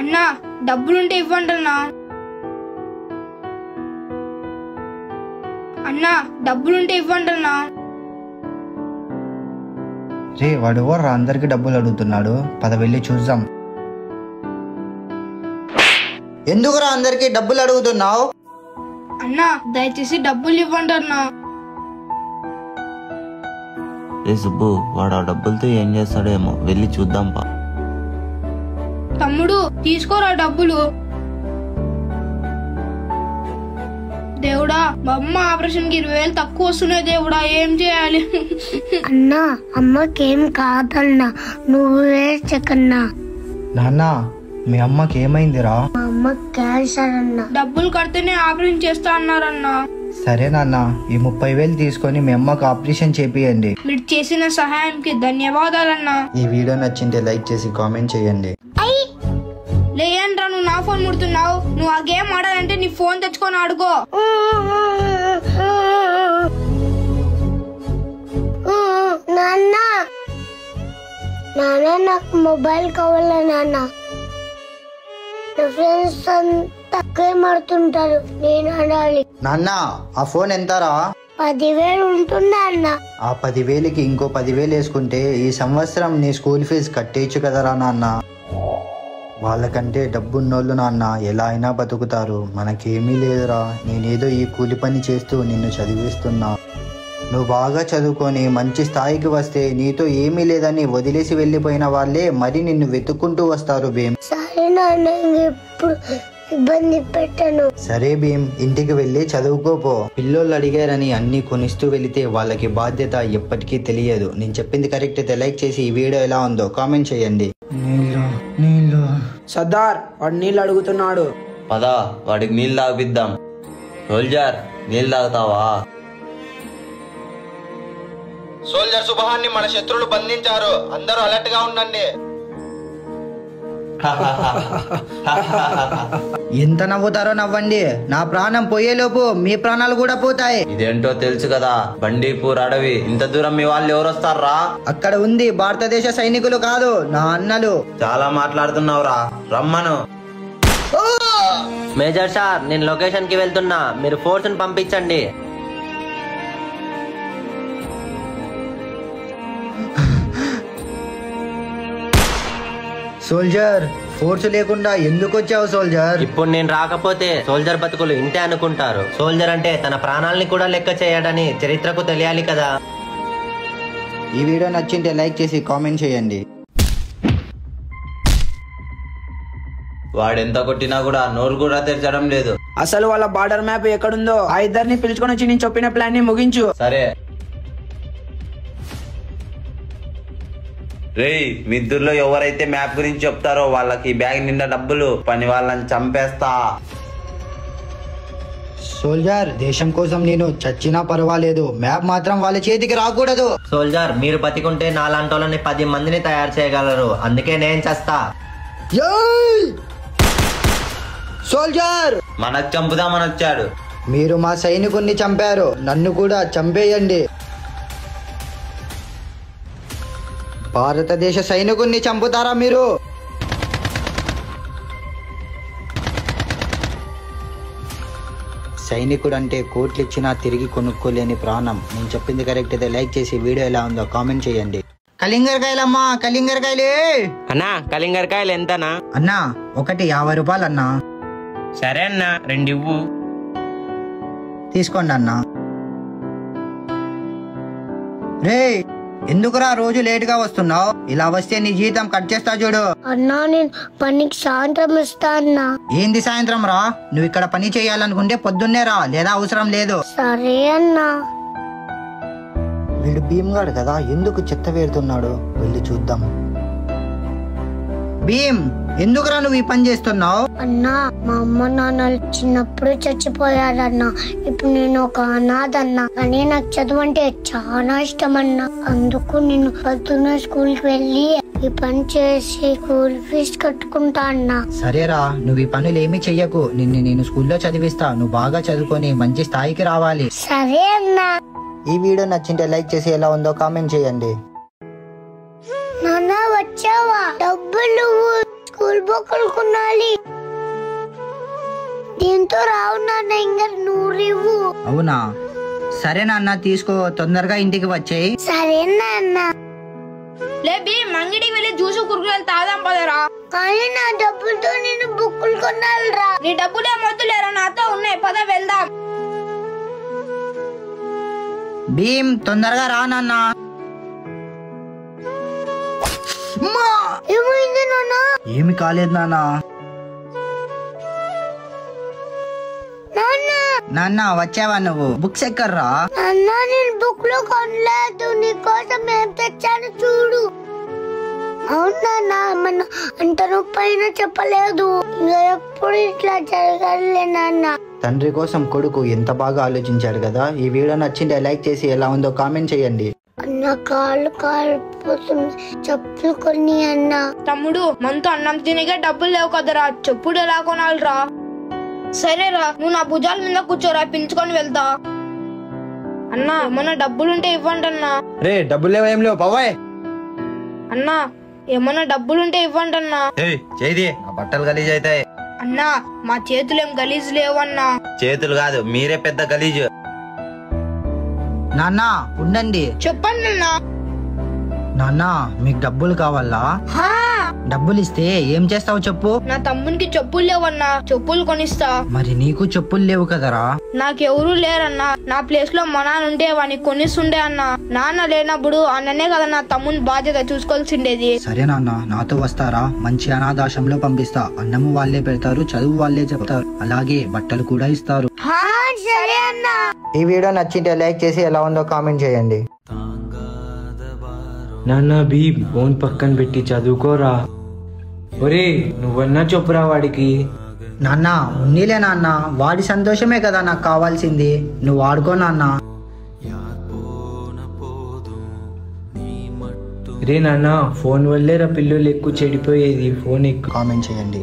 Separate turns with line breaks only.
అన్నా డబ్బులుంటే ఇవ్వండి అన్నా. అన్నా డబ్బులుంటే ఇవ్వండి అన్నా.
రే వాడు ఎవర్రా అందరికి డబ్బులు అడుగుతున్నాడు, పద వెళ్ళి చూద్దాం. ఎందుకురా అందరికి డబ్బులు అడుగుతున్నావు?
అన్నా దయచేసి డబ్బులు ఇవ్వండి అన్నా.
ఏ సుబ్బు, వాడు ఆ డబ్బులతో ఏం చేస్తాడేమో, వెళ్ళి చూద్దాం పా.
తమ్ముడు తీసుకోరా డబ్బులు. దేవుడా మా అమ్మ ఆపరేషన్ కి 20,000 తక్కువ వస్తున్నాయి దేవుడా, ఏం చేయాలి?
అన్నా అమ్మకేం కాదన్నా, నువ్వే చెక్కన్నా.
నాన్న మీ అమ్మకి ఏమైందిరా?
మా అమ్మ క్యాన్సర్ అన్నా.
డబ్బులు కడితేనే ఆపరేషన్ చేస్తా అన్నారన్నా.
సరే నాన్న, ఈ 30,000 తీసుకొని మీ అమ్మకి ఆపరేషన్ చేపియండి.
మీరు చేసిన సహాయానికి ధన్యవాదాలన్నా.
ఈ వీడియో నచ్చింటే లైక్ చేసి కామెంట్ చేయండి.
లేయంట్రా, నువ్వు నా ఫోన్ ముడుతున్నావు. నువ్వు ఆ గేమ్ ఆడాలంటే నీ ఫోన్ తెచ్చుకొని ఆడుకో.
నాన్న నాన్న నాకు మొబైల్ కావాలా నాన్న? నా ఫ్రెండ్స్ అంతా గేమ్ ఆడుతుంటారు, నేను ఆడాలి.
నాన్న ఆ ఫోన్ ఎంతరా?
10,000 ఉంటుందా అన్న?
ఆ 10,000కి ఇంకో 10,000 వేసుకుంటే ఈ సంవత్సరం నీ స్కూల్ ఫీజు కట్టేయచ్చు కదరా నాన్న. వాళ్ళకంటే డబ్బున్నోళ్ళు నాన్న ఎలా అయినా బతుకుతారు, మనకేమీ లేదురా. నేనేదో ఈ కూలి పని చేస్తూ నిన్ను చదివిస్తున్నా. నువ్వు బాగా చదువుకొని మంచి స్థాయికి వస్తే నీతో ఏమీ లేదని వదిలేసి వెళ్ళిపోయిన వాళ్ళే మరి నిన్ను వెతుక్కుంటూ వస్తారు భీమ్.
సరే నాన్న, ఎప్పుడు ఇబ్బంది పెట్టను.
సరే భీమ్, ఇంటికి వెళ్ళి చదువుకోపో. పిల్లోళ్ళు అడిగారని అన్ని కొనిస్తూ వెళితే వాళ్ళకి బాధ్యత ఎప్పటికీ తెలియదు. నేను చెప్పింది కరెక్ట్ అయితే లైక్ చేసి ఈ వీడియో ఎలా ఉందో కామెంట్ చేయండి.
సర్దార్ వాడు నీళ్ళు అడుగుతున్నాడు.
పదా వాడికి నీళ్ళు తాగిద్దాం. సోల్జర్ నీళ్ళు తాగుతావా?
సోల్జర్ సుభాన్ని మన శత్రువులు బంధించారు, అందరూ అలర్ట్ గా ఉండండి. ఎంత నవ్వుతారో నవ్వండి, నా ప్రాణం పోయేలోపు మీ ప్రాణాలు కూడా పోతాయి.
ఇదేంటో తెలుసు కదా, బండీపూర్ అడవి. ఇంత దూరం మీ వాళ్ళు ఎవరు వస్తారా?
అక్కడ ఉంది భారతదేశ సైనికులు కాదు, నా అన్నలు.
చాలా మాట్లాడుతున్నావురా, రమ్మను.
మేజర్ సార్, నేను లొకేషన్ కి వెళ్తున్నా, మీరు ఫోర్స్ ని పంపించండి.
సోల్జర్ ఫోర్స్ లేకుండా ఎందుకు వచ్చావు సోల్జర్?
ఇప్పుడు నేను రాకపోతే సోల్జర్ బతుకులు ఇంతే అనుకుంటారు. సోల్జర్ అంటే తన ప్రాణాలని కూడా లెక్క చేయడని చరిత్రకు తెలియాలి కదా.
ఈ వీడియో నచ్చింటే లైక్ చేసి కామెంట్ చేయండి.
వాడెంత కొట్టినా కూడా నోరు కూడా తెరచడం లేదు.
అసలు వాళ్ళ బార్డర్ మ్యాప్ ఎక్కడుందో ఆ ఇద్దరిని పిలుచుకొని వచ్చి నేను చెప్పిన ప్లాన్ ని ముగించు.
సరే రేయ్, మీ ఇద్దరులో ఎవరైతే మ్యాప్ గురించి చెప్తారో వాళ్ళకి బ్యాగ్ నిండా డబ్బులు, పని వాళ్ళని చంపేస్తా.
సోల్జర్ దేశం కోసం నేను చచ్చినా పర్వాలేదు, మ్యాప్ మాత్రం వాళ్ళ చేతికి రాకూడదు.
సోల్జర్ మీరు బతికుంటే నాలాంటోళ్ళని 10 మందిని తయారు చేయగలరు, అందుకే నేను చేస్తా.
సోల్జర్
మనకు చంపుదామని వచ్చాడు.
మీరు మా సైనికుణ్ణి చంపారు, నన్ను కూడా చంపేయండి. భారతదేశ సైనికుణ్ణి చంపుతారా మీరు? సైనికుడు అంటే కోట్లు ఇచ్చినా తిరిగి కొనుక్కోలేని ప్రాణం. నేను చెప్పింది కరెక్ట్ అయితే లైక్ చేసి వీడియో ఎలా ఉందో కామెంట్ చేయండి. కలింగరకాయలమ్మా, కలింగరకాయలే.
అన్నా కలింగరకాయలు ఎంతనా?
అన్నా ఒకటి 50 రూపాయలు అన్నా.
సరే అన్నా, 2 ఇవ్వు.
తీసుకోండి అన్నా. రే ఎందుకురా రోజు లేట్ గా వస్తున్నావు? ఇలా వస్తే నీ జీతం కట్ చేస్తా చూడు.
అన్నా నేను పనికి సాయంత్రం ఇస్తా అన్నా.
ఏంది సాయంత్రం రా? నువ్వు ఇక్కడ పని చేయాలనుకుంటే పొద్దున్నే రా, లేదా అవసరం లేదు.
సరే అన్నా.
వీడు భీమ్గాడు కదా, ఎందుకు చెత్త వేరుతున్నాడు? వెళ్ళి చూద్దాం. భీమ్ ఎందుకురా నువ్వు ఈ పని చేస్తున్నావు?
అన్నా మా అమ్మ నాన్నలు చిన్నప్పుడు చచ్చిపోయారన్నా, ఇప్పుడు నేను ఒక అనాథన్నా. కానీ నాకు చదువు అంటే చాలా ఇష్టం అన్నా, అందుకు నేను పొద్దున్న స్కూల్ కి వెళ్ళి ఈ పని చేసి స్కూల్ ఫీజు కట్టుకుంటా అన్నా.
సరేరా, నువ్వు ఈ పనులు ఏమీ చెయ్యకు, నేను స్కూల్లో చదివిస్తా. నువ్వు బాగా చదువుకొని మంచి స్థాయికి రావాలి.
సరే అన్నా.
ఈ వీడియో నచ్చింటే లైక్ చేసి ఎలా ఉందో కామెంట్ చేయండి.
నాన్న వచ్చావా? డబ్బులు స్కూల్ బొక్కలు కొనాలి. దీంతో రావు నాన్న, ఇంకా నూరివ్వు.
అవునా? సరే నాన్న, తీసుకో, తొందరగా ఇంటికి వచ్చేయి.
సరే నాన్న.
లేబి మంగిడికి వెళ్ళి జ్యూసు కురుకులు తాదాం పదరా.
కానీ నా డబ్బులతో నేను బుక్కులు కొనాలిరా.
నీ డబ్బులు ఏమొద్దులేరా, నాతో ఉన్నాయి, పద వెళ్దాం.
భీమ్, తొందరగా రా నాన్న.
ఏమైంది నాన్న?
ఏమి కాలేదు నాన్న.
నాన్న
నాన్న, వచ్చావా నువ్వు? బుక్స్ ఎక్కర్రా?
నాన్న, నేను బుక్ లో కొనలేదు, నీకోసం ఏం తెచ్చాను చూడు. అవునా మన అంత పైన చెప్పలేదు. ఇంకా ఎప్పుడు ఇట్లా జరగలే నాన్న.
తండ్రి కోసం కొడుకు ఎంత బాగా ఆలోచించాడు కదా. ఈ వీడియో నచ్చింటే లైక్ చేసి ఎలా ఉందో కామెంట్ చేయండి.
అన్న కాళ్ళు కాలిపోతుంది, చెప్పులు కొన్ని అన్న.
తమ్ముడు, మనతో అన్నం తినగా డబ్బులు లేవు కదరా, చెప్పుడు ఎలా కొనాలిరా? సరేరా, నువ్వు నా భుజాల మీద కూర్చోరా, పిలుచుకొని వెళ్తా. అన్నా, ఏమన్నా డబ్బులుంటే ఇవ్వండి అన్నా.
రే, డబ్బులు లేవు, ఏం లేవు, బాబాయ్.
అన్నా, ఏమన్నా డబ్బులుంటే ఇవ్వండి అన్నా.
చేది బట్టలు గలీజ్ అవుతాయి.
అన్నా, మా చేతులు ఏం గలీజు లేవన్నా.
చేతులు కాదు, మీరే పెద్ద గలీజు.
నాన్న, ఉండండి.
చెప్పండి అన్నా.
నాన్న, మీకు డబ్బులు కావాలా?
హా,
డబ్బులు ఇస్తే ఏం చేస్తావు చెప్పు.
నా తమ్మునికి చెప్పులు లేవన్నా, చెప్పులు కొనిస్తా.
మరి నీకు చెప్పులు లేవు కదరా?
నాకెవరూ లేరన్నా, నా ప్లేస్ లో మా నాన్న ఉంటే వానికి కొనిస్తుండే అన్నా. నాన్న లేనప్పుడు అన్ననే కదా నా తమ్ముని బాధ్యత చూసుకోవాల్సిండేది.
సరే నాన్న, నాతో వస్తారా? మంచి అనాథాశ్రమంలో పంపిస్తా. అన్నము వాళ్ళే పెడతారు, చదువు వాళ్ళే చెప్తారు, అలాగే బట్టలు కూడా ఇస్తారు.
సరే అన్న.
ఈ వీడియో నచ్చింటే లైక్ చేసి ఎలా ఉందో కామెంట్ చేయండి.
నాన్న, భీమ్ ఫోన్ పక్కన పెట్టి చదువుకోరా. ఒరే, నువ్వన్నా చెప్పురా వాడికి.
నాన్న, ఉన్నీలే నాన్న, వాడి సంతోషమే కదా నాకు కావాల్సింది. నువ్వు ఆడుకో నాన్న.
రే నాన్న, ఫోన్ వల్లేరా పిల్లలు ఎక్కువ చెడిపోయేది. ఫోన్ ఎక్కువ
కామెంట్ చేయండి.